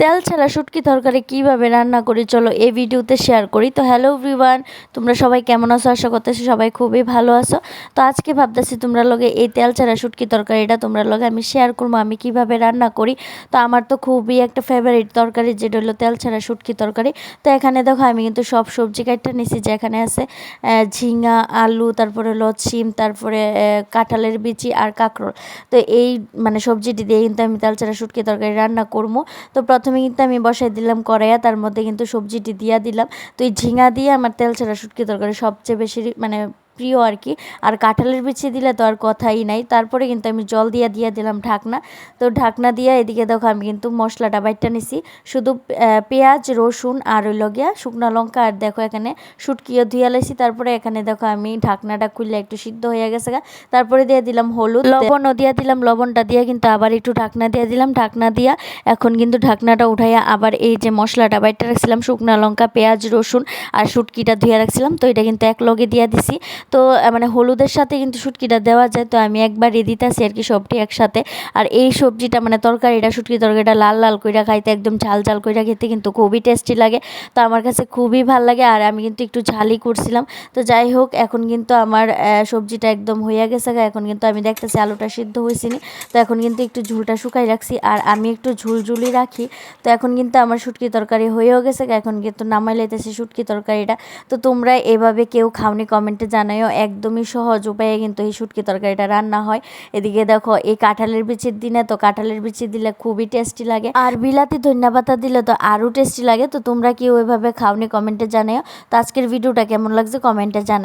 তেল ছাড়া শুটকি তরকারি কিভাবে রান্না করি চলো এই ভিডিওতে শেয়ার করি। তো হ্যালো এভরিওয়ান, তোমরা সবাই কেমন আছো? আশা করতেছি সবাই খুবই ভালো আছো। তো আজকে ভাবতেছি তোমরা লগে এই তেল ছাড়া শুটকি তরকারিটা তোমরা লগে আমি শেয়ার করবো আমি কিভাবে রান্না করি। তো আমার তো খুবই একটা ফেভারিট তরকারি যেটা হলো তেল ছাড়া শুটকি তরকারি। তো এখানে দেখো আমি কিন্তু সব সবজি কাটটা নিছি, যেখানে আছে ঝিঙা, আলু, তারপরে হলো সিম, তারপরে কাঁঠালের বিচি আর কাঁকরোল। তো এই মানে সবজিটি দিয়ে কিন্তু আমি তেল ছাড়া শুটকি তরকারি রান্না করবো। তো প্রথমে কিন্তু আমি বসাই দিলাম কড়াইয়া, তার মধ্যে কিন্তু সবজিটি দিয়া দিলাম। তো এই ঝিঙা দিয়ে আমার তেল ছাড়া শুটকি তরকারি সবচেয়ে বেশি মানে প্রিয় আর কি। আর কাঁঠালের বিচি দিলে তো আর কথাই নাই। তারপরে কিন্তু আমি জল দিয়ে দিলাম ঢাকনা। তো ঢাকনা দিয়ে এদিকে দেখো আমি কিন্তু মশলাটা বাইটটা নিছি, শুধু পেঁয়াজ, রসুন আর ওই লগিয়া শুকনো লঙ্কা, আর দেখো এখানে শুটকিও ধুয়ে লাইছি। তারপরে এখানে দেখো আমি ঢাকনাটা খুললে একটু সিদ্ধ হয়ে গেছে, তারপরে দিয়ে দিলাম হলুদ, লবণও দিয়ে দিলাম। লবণটা দিয়ে কিন্তু আবার একটু ঢাকনা দিয়ে দিলাম। ঢাকনা দিয়া এখন কিন্তু ঢাকনাটা উঠাইয়া আবার এই যে মশলাটা বাইটটা রাখছিলাম, শুকনো লঙ্কা, পেঁয়াজ, রসুন আর শুটকিটা ধুয়ে রাখছিলাম, তো এটা কিন্তু এক লগে দিয়ে দিছি। তো মানে হলুদের সাথে কিন্তু শুটকিটা দেওয়া যায়, তো আমি একবারই দিতেছি আর কি সবটি একসাথে। আর এই সবজিটা মানে তরকারিটা, শুটকি তরকারিটা লাল লাল কইরা খাইতে, একদম ঝাল ঝাল কইরা খেতে কিন্তু খুবই টেস্টি লাগে। তো আমার কাছে খুবই ভাল লাগে, আর আমি কিন্তু একটু ঝালই করছিলাম। তো যাই হোক, এখন কিন্তু আমার সবজিটা একদম হইয়া গেছে। এখন কিন্তু আমি দেখতেছি আলুটা সিদ্ধ হয়েছিনি। তো এখন কিন্তু একটু ঝুলটা শুকাই রাখছি, আর আমি একটু ঝুলঝুলি রাখি। তো এখন কিন্তু আমার শুটকি তরকারি হয়েও গেছে, এখন কিন্তু নামাই লাইতেছি শুটকি তরকারিটা। তো তোমরা এভাবে কেউ খাওনি কমেন্টে জানাইও, একদমই সহজ উপায়ে কিন্তু এই শুটকি তরকারিটা রান্না হয়। এদিকে দেখো এই কাঁঠালের বিচির দিনে তো কাঁঠালের বিচি দিলে খুবই টেস্টি লাগে, আর বিলাতি ধনিয়া পাতা দিলে তো আরও টেস্টি লাগে। তো তোমরা কেউ এভাবে খাওনি কমেন্টে জানাইও। তো আজকের ভিডিওটা কেমন লাগছে কমেন্টে জানাই।